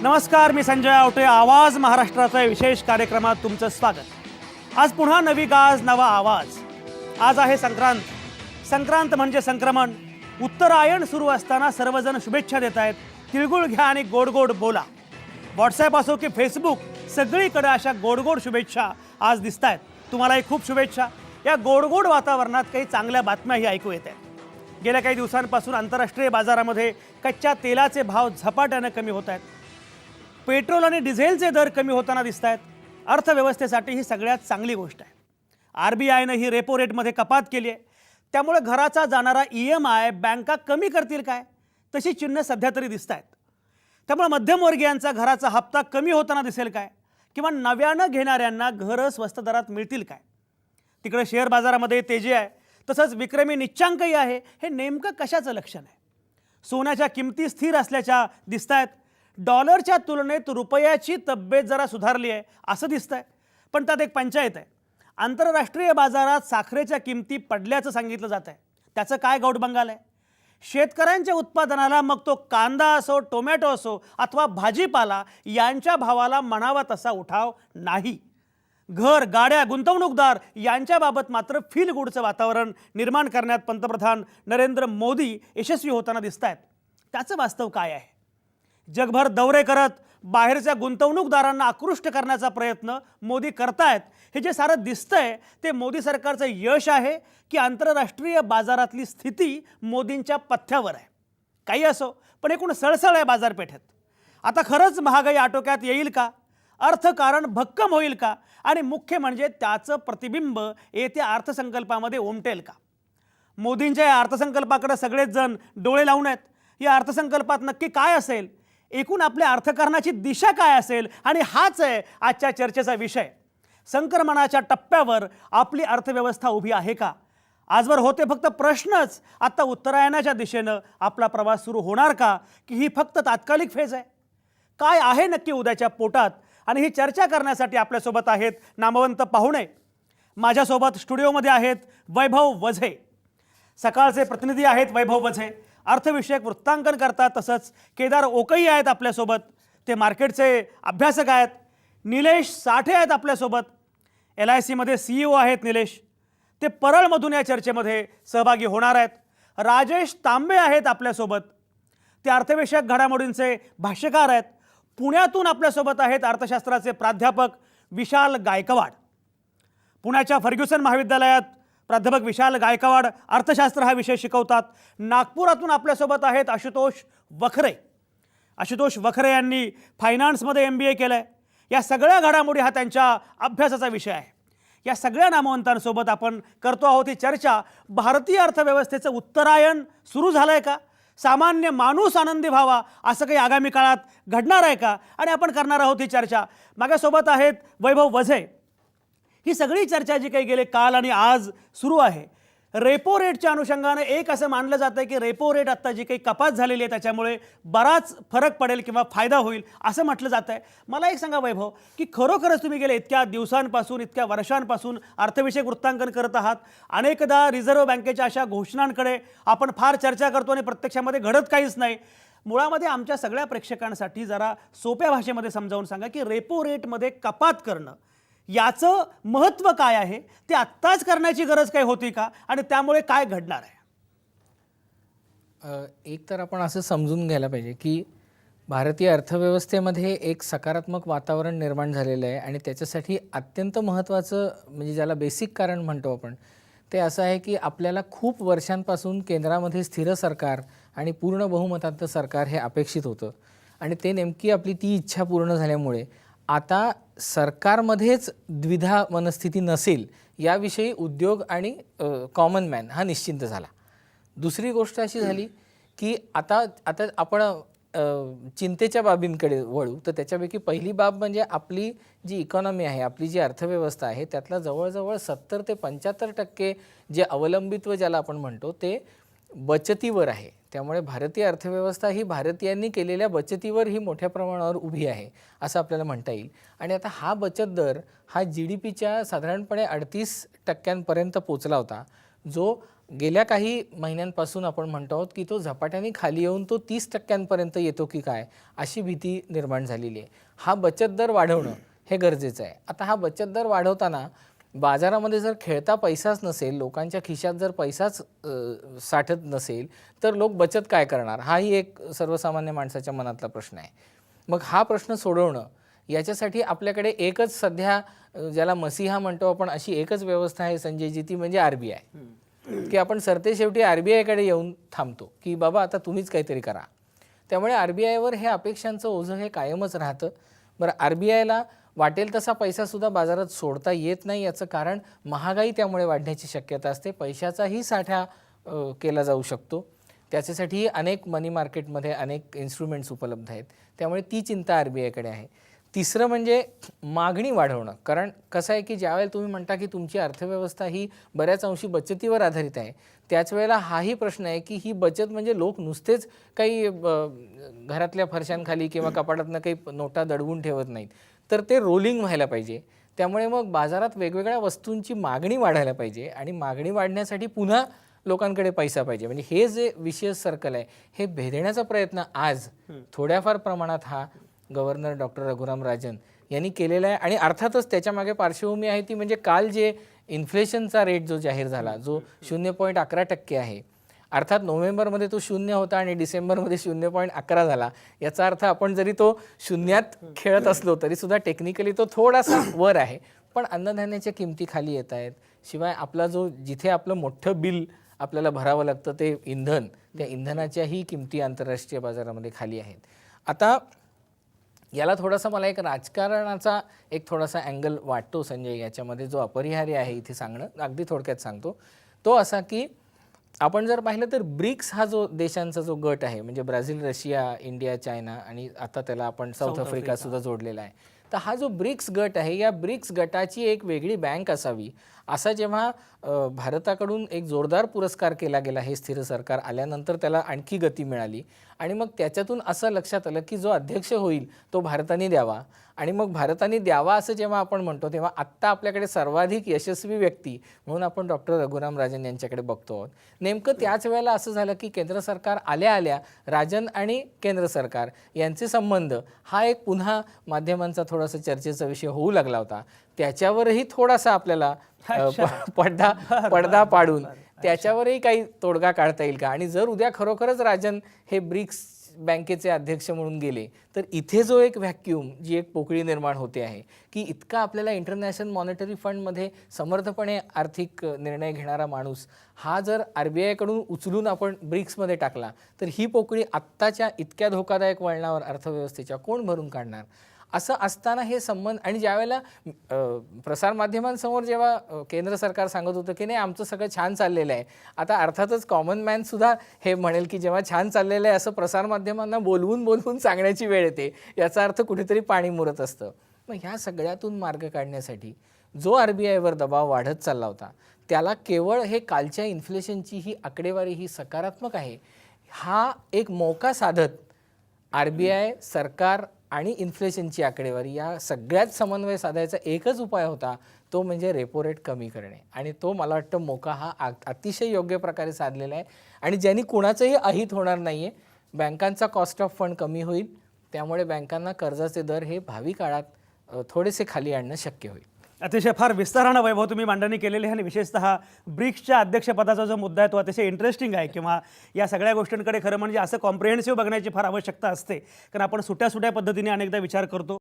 नमस्कार, मी संजय आवटे. आवाज महाराष्ट्राच्या विशेष कार्यक्रमात तुमचं स्वागत. आज पुन्हा नवी गाज, नवा आवाज. आज आहे संक्रांत. संक्रांत म्हणजे संक्रमण. उत्तरायण सुरू असताना सर्वजण शुभेच्छा देत आहेत. तिळगुळ घ्या आणि गोड गोड बोला. व्हॉट्सॲप असो की फेसबुक, सगळीकडे अशा गोड गोड शुभेच्छा आज दिसत आहेत. तुम्हालाही खूप शुभेच्छा. या गोड गोड वातावरणात काही चांगल्या बातम्याही ऐकू येत आहेत. गेल्या काही दिवसांपासून आंतरराष्ट्रीय बाजारामध्ये कच्च्या तेलाचे भाव झपाट्याने कमी होत आहेत. पेट्रोल आणि डिझेलचे दर कमी होताना दिसत आहेत. अर्थव्यवस्थेसाठी ही सगळ्यात चांगली गोष्ट आहे. RBIनं ही रेपो रेटमध्ये कपात केली आहे. त्यामुळे घराचा जाणारा EMI बँका कमी करतील काय, तशी चिन्ह सध्या तरी दिसत आहेत. त्यामुळे मध्यमवर्गीयांचा घराचा हप्ता कमी होताना दिसेल काय, किंवा नव्यानं घेणाऱ्यांना घरं स्वस्त दरात मिळतील काय. तिकडे शेअर बाजारामध्ये तेजी आहे, तसंच विक्रमी निच्चांकही आहे. हे नेमकं कशाचं लक्षण आहे? सोन्याच्या किमती स्थिर असल्याच्या दिसत आहेत. डॉलरच्या तुलनेत रुपयाची तब्येत जरा सुधारली आहे असं दिसतंय. पण त्यात एक पंचायत आहे. आंतरराष्ट्रीय बाजारात साखरेच्या किमती पडल्याचं सांगितलं जात आहे. त्याचं काय गौडबंगाल आहे? शेतकऱ्यांच्या उत्पादनाला, मग तो कांदा असो, टोमॅटो असो अथवा भाजीपाला, यांच्या भावाला म्हणावा तसा उठाव नाही. घर, गाड्या, गुंतवणूकदार यांच्याबाबत मात्र फील गुडचं वातावरण निर्माण करण्यात पंतप्रधान नरेंद्र मोदी यशस्वी होताना दिसत आहेत. त्याचं वास्तव काय आहे? जगभर दौरे करत बाहेरच्या गुंतवणूकदारांना आकृष्ट करण्याचा प्रयत्न मोदी करतायत. हे जे सारं दिसतंय ते मोदी सरकारचं यश आहे की आंतरराष्ट्रीय बाजारातली स्थिती मोदींच्या पथ्यावर आहे? काही असो, पण एकूण सळसळ आहे बाजारपेठेत. आता खरंच महागाई आटोक्यात येईल का? अर्थकारण भक्कम होईल का? आणि मुख्य म्हणजे त्याचं प्रतिबिंब येत्या अर्थसंकल्पामध्ये उमटेल का? मोदींच्या या अर्थसंकल्पाकडे सगळेच जण डोळे लावून आहेत. या अर्थसंकल्पात नक्की काय असेल? एकूण आपल्या अर्थकारणाची दिशा काय असेल? आणि हाच आहे आजच्या चर्चेचा विषय. संक्रमणाच्या टप्प्यावर आपली अर्थव्यवस्था उभी आहे का? आजवर होते फक्त प्रश्नच. आता उत्तरायणाच्या दिशेनं आपला प्रवास सुरू होणार का, की ही फक्त तात्कालिक फेज आहे? काय आहे नक्की उद्याच्या पोटात? आणि ही चर्चा करण्यासाठी आपल्यासोबत आहेत नामवंत पाहुणे. माझ्यासोबत स्टुडिओमध्ये आहेत वैभव वझे, सकाळचे प्रतिनिधी आहेत वैभव वझे. अर्थविषयक वृत्तांकन करतात. तसंच केदार ओकई आहेत आपल्यासोबत, ते मार्केटचे अभ्यासक आहेत. निलेश साठे आहेत आपल्यासोबत, LICमध्ये CEO आहेत निलेश. ते परळमधून या चर्चेमध्ये सहभागी होणार आहेत. राजेश तांबे आहेत आपल्यासोबत, ते अर्थविषयक घडामोडींचे भाष्यकार आहेत. पुण्यातून आपल्यासोबत आहेत अर्थशास्त्राचे प्राध्यापक विशाल गायकवाड. पुण्याच्या फर्ग्युसन महाविद्यालयात प्राध्यापक विशाल गायकवाड अर्थशास्त्र हा विषय शिकवतात. नागपुरातून आपल्यासोबत आहेत आशुतोष वखरे. आशुतोष वखरे यांनी फायनान्समध्ये MBA केलं आहे. या सगळ्या घडामोडी हा त्यांच्या अभ्यासाचा विषय आहे. या सगळ्या नामवंतांसोबत आपण करतो आहोत ही चर्चा. भारतीय अर्थव्यवस्थेचं उत्तरायण सुरू झालं आहे का? सामान्य माणूस आनंदी व्हावा असं काही आगामी काळात घडणार आहे का? आणि आपण करणार आहोत ही चर्चा. माझ्यासोबत आहेत वैभव वझे. ही सगळी चर्चा जी काही गेले काल आणि आज सुरू आहे, रेपो रेटच्या अनुषंगाने एक असं मानलं जातं की रेपो रेट आत्ता जी काही कपात झालेली आहे त्याच्यामुळे बराच फरक पडेल किंवा फायदा होईल असं म्हटलं जातं आहे. मला एक सांगा वैभव, की खरोखरच तुम्ही गेले इतक्या दिवसांपासून, इतक्या वर्षांपासून अर्थविषयक वृत्तांकन करत आहात. अनेकदा रिझर्व्ह बँकेच्या अशा घोषणांकडे आपण फार चर्चा करतो आणि प्रत्यक्षामध्ये घडत काहीच नाही. मुळामध्ये आमच्या सगळ्या प्रेक्षकांसाठी जरा सोप्या भाषेमध्ये समजावून सांगा की रेपो रेटमध्ये कपात करणं याचं महत्त्व काय आहे? ते आत्ताच करण्याची गरज काय होती का? आणि त्यामुळे काय घडणार आहे? एक तर आपण असं समजून घ्यायला पाहिजे की भारतीय अर्थव्यवस्थेमध्ये एक सकारात्मक वातावरण निर्माण झालेलं आहे. आणि त्याच्यासाठी अत्यंत महत्त्वाचं म्हणजे ज्याला बेसिक कारण म्हणतो आपण, ते असं आहे की आपल्याला खूप वर्षांपासून केंद्रामध्ये स्थिर सरकार आणि पूर्ण बहुमताचं सरकार हे अपेक्षित होतं. आणि ते नेमकी आपली ती इच्छा पूर्ण झाल्यामुळे आता सरकारमध्येच द्विधा मनस्थिती नसेल याविषयी उद्योग आणि कॉमन मॅन हा निश्चिंत झाला. दुसरी गोष्ट अशी झाली की आता आपण चिंतेच्या बाबींकडे वळू. तर त्याच्यापैकी पहिली बाब म्हणजे आपली जी इकॉनॉमी आहे, आपली जी अर्थव्यवस्था आहे, त्यातला जवळजवळ 70 ते 75% जे अवलंबित्व ज्याला आपण म्हणतो ते बचतीवर आहे. त्यामुळे भारतीय अर्थव्यवस्था ही भारतीयांनी केलेल्या बचतीवर ही मोठ्या प्रमाणावर उभी आहे असं आपल्याला म्हणता येईल. आणि आता हा बचत दर हा GDPच्या साधारणपणे 38% पोचला होता, जो गेल्या काही महिन्यांपासून आपण म्हणतो आहोत की तो झपाट्याने खाली येऊन तो 30% येतो की काय अशी भीती निर्माण झालेली आहे. हा बचत दर वाढवणं हे गरजेचं आहे. आता हा बचत दर वाढवताना बाजारामध्ये जर खेळता पैसाच नसेल, लोकांच्या खिशात जर पैसाच साठत नसेल, तर लोक बचत काय करणार? हाही एक सर्वसामान्य माणसाच्या मनातला प्रश्न आहे. मग हा प्रश्न सोडवणं याच्यासाठी आपल्याकडे एकच सध्या ज्याला मसिहा म्हणतो आपण अशी एकच व्यवस्था आहे संजयजी, ती म्हणजे RBI. की आपण सरतेशेवटी RBIकडे येऊन थांबतो की बाबा आता तुम्हीच काहीतरी करा. त्यामुळे RBIवर हे अपेक्षांचं ओझं हे कायमच राहतं. बरं, RBIला वाटेल तसा पैसासुद्धा बाजारात सोडता येत नाही. याचं कारण महागाई त्यामुळे वाढण्याची शक्यता असते. पैशाचाही साठा केला जाऊ शकतो. त्याच्यासाठी अनेक मनी मार्केटमध्ये अनेक इन्स्ट्रुमेंट्स उपलब्ध आहेत. त्यामुळे ती चिंता RBIकडे आहे. तिसरं म्हणजे मागणी वाढवणं. कारण कसं आहे की ज्यावेळेला तुम्ही म्हणता की तुमची अर्थव्यवस्था ही बऱ्याच अंशी बचतीवर आधारित आहे, त्याच वेळेला हाही प्रश्न आहे की ही बचत म्हणजे लोक नुसतेच काही घरातल्या फरशांखाली किंवा कपाटातनं काही नोटा दडवून ठेवत नाहीत, तर ते रोलिंग व्हायला पाहिजे. त्यामुळे मग बाजारात वेगवेगळ्या वस्तूंची मागणी वाढायला पाहिजे आणि मागणी वाढण्यासाठी पुन्हा लोकांकडे पैसा पाहिजे. म्हणजे हे जे विशेष सर्कल आहे हे भेदण्याचा प्रयत्न आज थोड्याफार प्रमाणात हा गव्हर्नर डॉक्टर रघुराम राजन यांनी केलेला आहे. आणि अर्थातच त्याच्यामागे पार्श्वभूमी आहे ती म्हणजे काल जे इन्फ्लेशनचा रेट जो जाहीर झाला, जो 0.11% आहे, अर्थात नोव्हेंबरमध्ये तो 0 होता आणि डिसेंबरमध्ये 0.11 झाला. याचा अर्थ आपण जरी तो शून्यात खेळत असलो तरी सुद्धा टेक्निकली तो थोडासा वर आहे. पण अन्नधान्याच्या किमती खाली येत आहेत. शिवाय आपला जो जिथे आपलं मोठं बिल आपल्याला भरावं लागतं ते इंधन, त्या इंधनाच्याही किमती आंतरराष्ट्रीय बाजारामध्ये खाली आहेत. आता याला थोडासा मला एक राजकारणाचा एक थोडासा अँगल वाटतो संजय याच्यामध्ये, जो अपरिहार्य आहे इथे सांगणं. अगदी थोडक्यात सांगतो. तो असा की आपण जर पाहिलं तर ब्रिक्स हा जो देशांचा जो गट आहे, म्हणजे ब्राझील, रशिया, इंडिया, चायना आणि आता त्याला आपण साऊथ आफ्रिका सुद्धा जोडलेला आहे. तर हा जो ब्रिक्स गट आहे, या ब्रिक्स गटाची एक वेगळी बँक असावी असा जेव्हा भारताकडून एक जोरदार पुरस्कार केला गेला, हे स्थिर सरकार आल्यानंतर त्याला आणखी गती मिळाली. आणि मग त्याच्यातून असं लक्षात आलं की जो अध्यक्ष होईल तो भारताने द्यावा. आणि मग भारताने द्यावा असं जेव्हा आपण म्हणतो, तेव्हा आत्ता आपल्याकडे सर्वाधिक यशस्वी व्यक्ती म्हणून आपण डॉक्टर रघुराम राजन यांच्याकडे बघतो आहोत. नेमकं त्याच वेळेला असं झालं की केंद्र सरकार आल्या राजन आणि केंद्र सरकार यांचे संबंध हा एक पुन्हा माध्यमांचा थोडासा चर्चेचा विषय होऊ लागला होता. त्याच्यावरही थोडासा आपल्याला पडदा पाडून त्याच्यावरही काही तोडगा काढता येईल का? आणि जर उद्या खरोखरच राजन हे ब्रिक्स बँकेचे अध्यक्ष म्हणून गेले तर इथे जो एक व्हॅक्यूम, जी एक पोकळी निर्माण होते आहे की इतका आपल्याला इंटरनॅशनल मॉनिटरी फंडमध्ये समर्थपणे आर्थिक निर्णय घेणारा माणूस हा जर RBIकडून उचलून आपण ब्रिक्समध्ये टाकला तर ही पोकळी आत्ताच्या इतक्या धोकादायक वळणावर अर्थव्यवस्थेच्या कोण भरून काढणार? असं असताना हे संबंध, आणि ज्यावेळेला प्रसारमाध्यमांसमोर जेव्हा केंद्र सरकार सांगत होतं की नाही आमचं सगळं छान चाललेलं आहे, आता अर्थातच कॉमन मॅनसुद्धा हे म्हणेल की जेव्हा छान चाललेलं आहे असं प्रसारमाध्यमांना बोलवून सांगण्याची वेळ येते, याचा अर्थ कुठेतरी पाणी मुरत असतं. मग ह्या सगळ्यातून मार्ग काढण्यासाठी जो RBIवर दबाव वाढत चालला होता, त्याला केवळ हे कालच्या इन्फ्लेशनची ही आकडेवारी ही सकारात्मक आहे, हा एक मौका साधत RBI, सरकार आणि इन्फ्लेशनची आकडेवारी या सगळ्यात समन्वय साधायचा एकच उपाय होता, तो म्हणजे रेपो रेट कमी करणे. आणि तो मला वाटतं मोका हा अतिशय योग्य प्रकारे साधलेला आहे आणि ज्यांनी कुणाचंही अहित होणार नाही आहे. बँकांचा कॉस्ट ऑफ फंड कमी होईल, त्यामुळे बँकांना कर्जाचे दर हे भावी काळात थोडेसे खाली आणणं शक्य होईल. अतिशय फार विस्तारानं वैभव तुम्ही मांडणी केलेली आहे आणि विशेषतः ब्रिक्सच्या अध्यक्षपदाचा जो मुद्दा आहे तो अतिशय इंटरेस्टिंग आहे. किंवा या सगळ्या गोष्टींकडे खरं म्हणजे असं कॉम्प्रिहेन्सिव्ह बघण्याची फार आवश्यकता असते, कारण आपण सुट्या पद्धतीने अनेकदा विचार करतो.